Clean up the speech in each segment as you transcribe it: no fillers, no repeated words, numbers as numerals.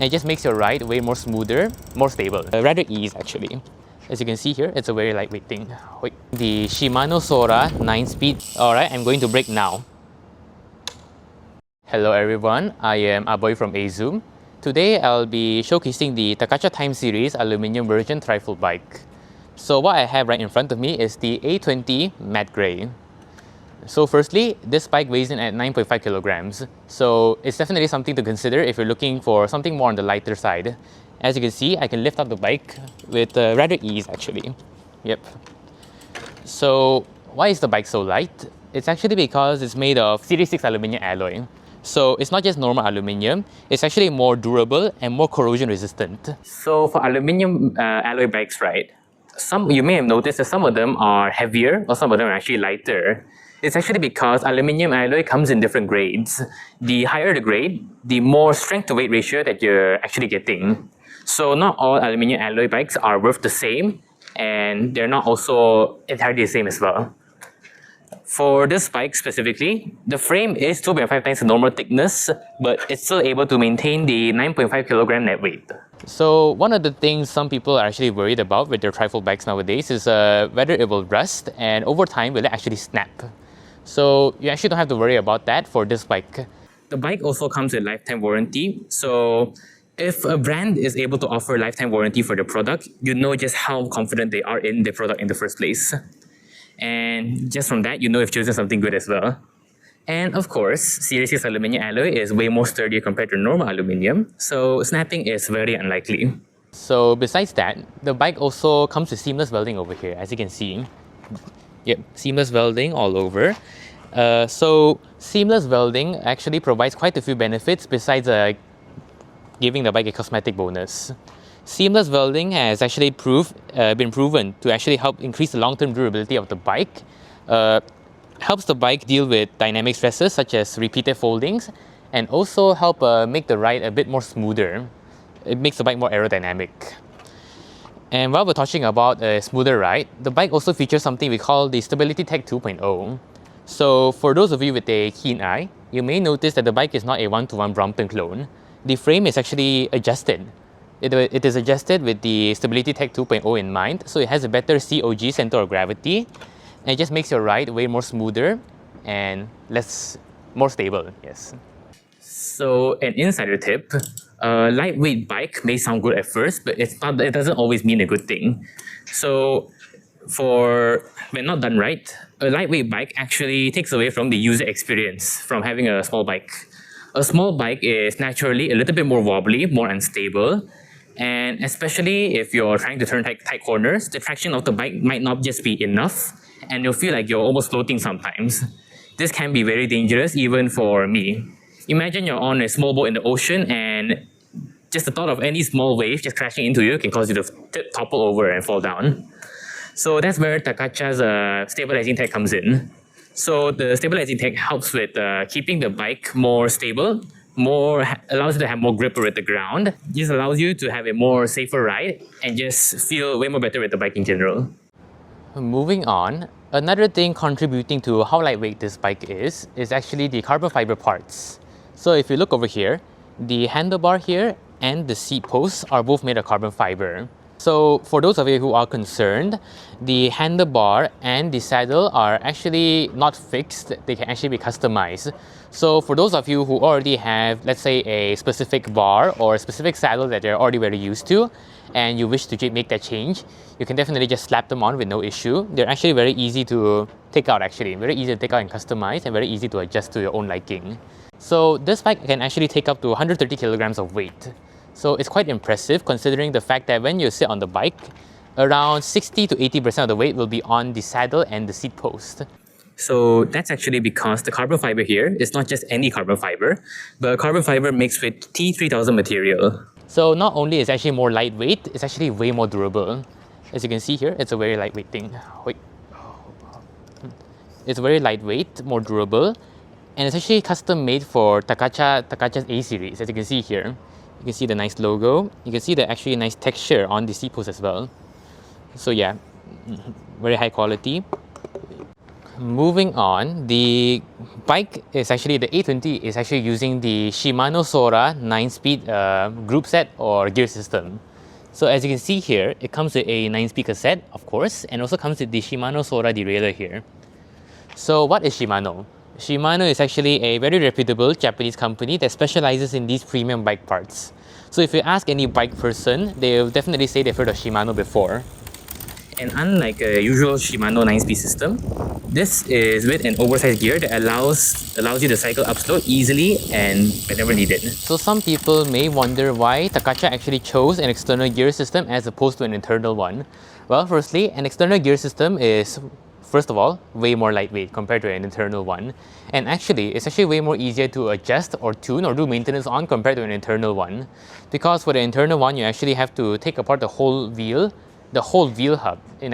and it just makes your ride way more smoother, more stable. Rather ease actually. As you can see here, it's a very lightweight thing. The Shimano Sora 9-speed. Alright, I'm going to brake now. Hello everyone, I am Aboy from AEZOOM. Today I'll be showcasing the TAKACHIA TIIME Series Aluminium version Trifold bike. So what I have right in front of me is the A20 Matte Grey. So firstly, this bike weighs in at 9.5 kilograms. So it's definitely something to consider if you're looking for something more on the lighter side. As you can see, I can lift up the bike with rather ease actually. Yep. So why is the bike so light? It's actually because it's made of Series 6 aluminium alloy. So it's not just normal aluminium, it's actually more durable and more corrosion resistant. So for aluminium alloy bikes, right? You may have noticed that some of them are heavier or some of them are actually lighter. It's actually because aluminium alloy comes in different grades. The higher the grade, the more strength to weight ratio that you're actually getting. So not all aluminium alloy bikes are worth the same, and they're not also entirely the same as well. For this bike specifically, the frame is 2.5 times the normal thickness, but it's still able to maintain the 9.5 kilogram net weight. So one of the things some people are actually worried about with their Trifold bikes nowadays is whether it will rust, and over time will it actually snap. So you actually don't have to worry about that for this bike. The bike also comes with lifetime warranty. So if a brand is able to offer lifetime warranty for the product, you know just how confident they are in the product in the first place. And just from that, you know you've chosen something good as well. And of course, Series 6 aluminium alloy is way more sturdier compared to normal aluminium, so snapping is very unlikely. So besides that, the bike also comes with seamless welding over here, as you can see. Yep, seamless welding all over. So seamless welding actually provides quite a few benefits besides giving the bike a cosmetic bonus. Seamless welding has actually been proven to actually help increase the long-term durability of the bike. Helps the bike deal with dynamic stresses such as repeated foldings, and also help make the ride a bit more smoother. It makes the bike more aerodynamic. And while we're talking about a smoother ride, the bike also features something we call the Stability Tech 2.0. So for those of you with a keen eye, you may notice that the bike is not a one-to-one Brompton clone. The frame is actually adjusted. It is adjusted with the Stability Tech 2.0 in mind, so it has a better COG, center of gravity, and it just makes your ride way more smoother and more stable, yes. So an insider tip, a lightweight bike may sound good at first, but it doesn't always mean a good thing. So when not done right, a lightweight bike actually takes away from the user experience from having a small bike. A small bike is naturally a little bit more wobbly, more unstable, and especially if you're trying to turn tight corners, the traction of the bike might not just be enough, and you'll feel like you're almost floating sometimes. This can be very dangerous even for me. Imagine you're on a small boat in the ocean and just the thought of any small wave just crashing into you can cause you to topple over and fall down. So that's where TAKACHIA's stabilizing tech comes in. So the stabilizing tech helps with keeping the bike more stable, allows you to have more grip with the ground, just allows you to have a more safer ride and just feel way more better with the bike in general. Moving on, another thing contributing to how lightweight this bike is actually the carbon fiber parts. So if you look over here, the handlebar here and the seat posts are both made of carbon fiber. So for those of you who are concerned, the handlebar and the saddle are actually not fixed, they can actually be customized. So for those of you who already have, let's say, a specific bar or a specific saddle that you're already very used to, and you wish to make that change, you can definitely just slap them on with no issue. They're actually very easy to take out very easy to take out and customize, and very easy to adjust to your own liking. So this bike can actually take up to 130 kilograms of weight. So it's quite impressive considering the fact that when you sit on the bike, around 60 to 80% of the weight will be on the saddle and the seat post. So that's actually because the carbon fiber here is not just any carbon fiber, but carbon fiber mixed with T3000 material. So not only is it actually more lightweight, it's actually way more durable. As you can see here, it's a very lightweight thing. It's very lightweight, more durable, and it's actually custom made for TAKACHIA's A series, as you can see here. You can see the nice logo. You can see the actually nice texture on the seat post as well. So yeah, very high quality. moving on, the bike is actually, the A20 is actually using the Shimano Sora 9-speed group set or gear system. So as you can see here, it comes with a 9-speed cassette, of course, and also comes with the Shimano Sora derailleur here. So what is Shimano? Shimano is actually a very reputable Japanese company that specializes in these premium bike parts. So if you ask any bike person, they'll definitely say they've heard of Shimano before. And unlike a usual Shimano 9-speed system, this is with an oversized gear that allows you to cycle up slow easily and whenever needed. So some people may wonder why TAKACHIA actually chose an external gear system as opposed to an internal one. Well, firstly, an external gear system is, first of all, way more lightweight compared to an internal one. And actually, it's actually way more easier to adjust or tune or do maintenance on compared to an internal one. Because for the internal one, you actually have to take apart the whole wheel hub in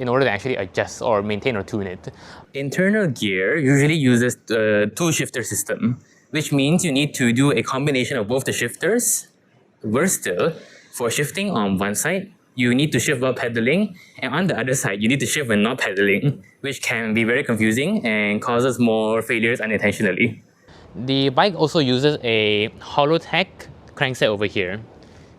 order to actually adjust or maintain or tune it. Internal gear usually uses the tool shifter system, which means you need to do a combination of both the shifters. Worse still, for shifting on one side, you need to shift while pedaling, and on the other side, you need to shift when not pedaling, which can be very confusing and causes more failures unintentionally. The bike also uses a Holotech crankset over here,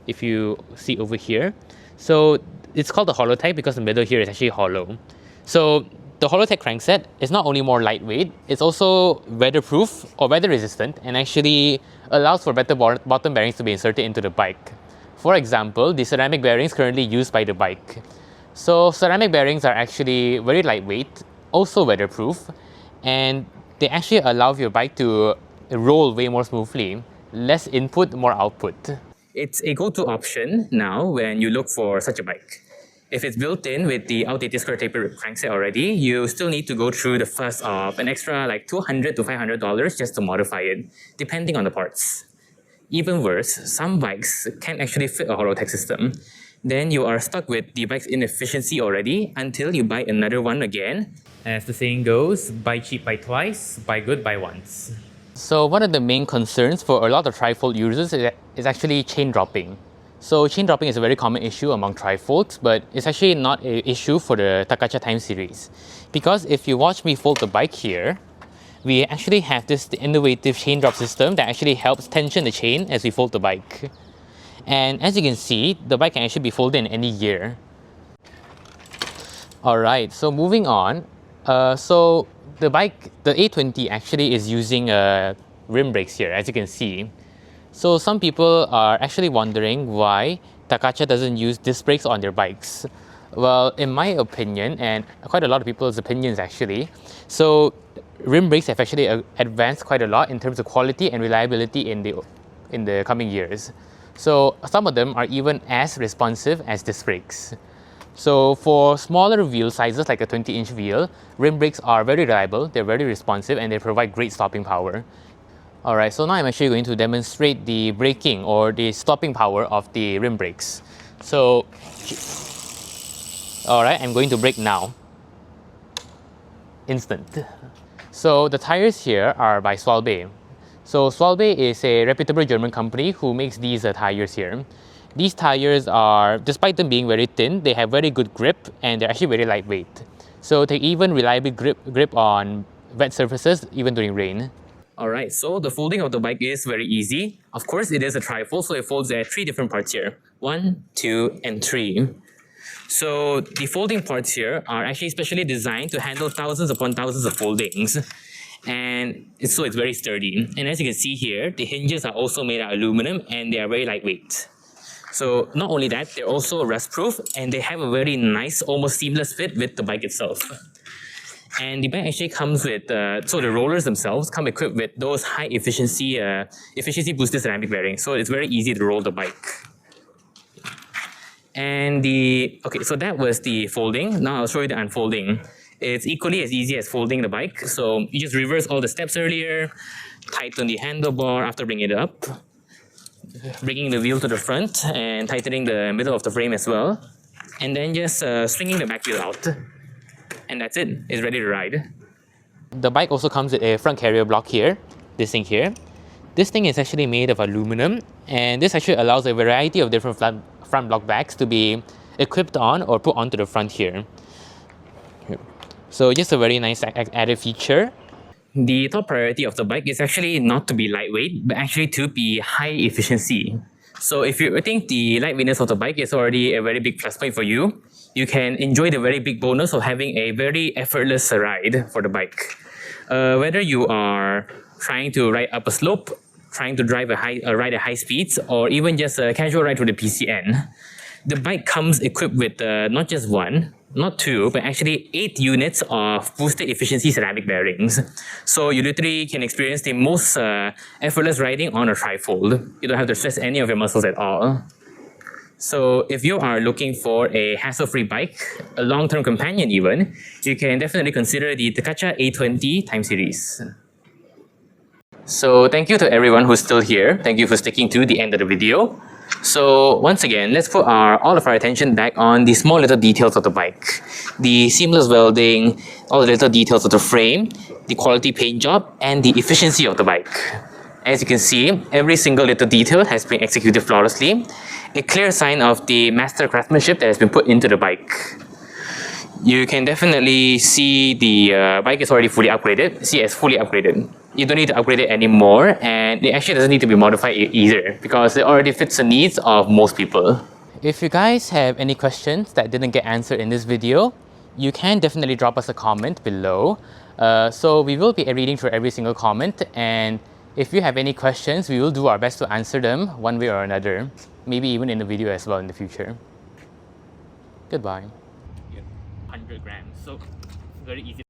if you see over here. So it's called the Holotech because the middle here is actually hollow. So the Holotech crankset is not only more lightweight, it's also weatherproof or weather resistant and actually allows for better bottom bearings to be inserted into the bike. For example, the ceramic bearings currently used by the bike. So ceramic bearings are actually very lightweight, also weatherproof, and they actually allow your bike to roll way more smoothly. Less input, more output. It's a go-to option now when you look for such a bike. If it's built in with the outdated square taper crankset already, you still need to go through the fuss of an extra like $200 to $500 just to modify it, depending on the parts. Even worse, some bikes can't actually fit a Holotech system. Then you are stuck with the bike's inefficiency already until you buy another one again. As the saying goes, buy cheap, buy twice, buy good, buy once. So one of the main concerns for a lot of Trifold users is actually chain dropping. So chain dropping is a very common issue among Trifolds, but it's actually not an issue for the TAKACHIA TIIME series. Because if you watch me fold the bike here, we actually have this innovative chain drop system that actually helps tension the chain as we fold the bike. And as you can see, the bike can actually be folded in any gear. Alright, so moving on. So the bike, the A20 actually is using rim brakes here, as you can see. So some people are actually wondering why TAKACHIA doesn't use disc brakes on their bikes. Well, in my opinion, and quite a lot of people's opinions actually, so rim brakes have actually advanced quite a lot in terms of quality and reliability in the coming years. So some of them are even as responsive as disc brakes. So for smaller wheel sizes like a 20-inch wheel, rim brakes are very reliable, they're very responsive, and they provide great stopping power. Alright, so now I'm actually going to demonstrate the braking or the stopping power of the rim brakes. So, alright, I'm going to brake now. Instant. So the tires here are by Schwalbe. So Schwalbe is a reputable German company who makes these tires here. These tires are, despite them being very thin, they have very good grip and they're actually very lightweight. So they even reliably grip on wet surfaces even during rain. Alright, so the folding of the bike is very easy. Of course, it is a trifold, so it folds at 3 different parts here. 1, 2, and 3. So the folding parts here are actually specially designed to handle thousands upon thousands of foldings. And so it's very sturdy. And as you can see here, the hinges are also made out of aluminum and they are very lightweight. So not only that, they're also rust-proof and they have a very nice, almost seamless fit with the bike itself. And the bike actually comes with, so the rollers themselves come equipped with those high efficiency boosted ceramic bearings. So it's very easy to roll the bike. And okay, so that was the folding. Now I'll show you the unfolding. It's equally as easy as folding the bike. So you just reverse all the steps earlier, tighten the handlebar after bringing it up, bringing the wheel to the front and tightening the middle of the frame as well. And then just swinging the back wheel out. And that's it, it's ready to ride. The bike also comes with a front carrier block here, this thing here. This thing is actually made of aluminum, and this actually allows a variety of different front block bags to be equipped on or put onto the front here. So just a very nice added feature. The top priority of the bike is actually not to be lightweight, but actually to be high efficiency. So if you think the lightweightness of the bike is already a very big plus point for you, you can enjoy the very big bonus of having a very effortless ride for the bike. Whether you are trying to ride up a slope, trying to ride at high speeds, or even just a casual ride through the PCN, the bike comes equipped with not just one, not two, but actually 8 units of boosted efficiency ceramic bearings. So you literally can experience the most effortless riding on a trifold. You don't have to stress any of your muscles at all. So if you are looking for a hassle-free bike, a long-term companion even, you can definitely consider the TAKACHIA A20 Time Series. So thank you to everyone who's still here. Thank you for sticking to the end of the video. So once again, let's put all of our attention back on the small little details of the bike. The seamless welding, all the little details of the frame, the quality paint job, and the efficiency of the bike. As you can see, every single little detail has been executed flawlessly, a clear sign of the master craftsmanship that has been put into the bike. You can definitely see the bike is already fully upgraded. See, it's fully upgraded. You don't need to upgrade it anymore, and it actually doesn't need to be modified either because it already fits the needs of most people. If you guys have any questions that didn't get answered in this video, you can definitely drop us a comment below. So we will be reading through every single comment, and if you have any questions, we will do our best to answer them one way or another, maybe even in the video as well in the future. Goodbye. 100 grams, so very easy.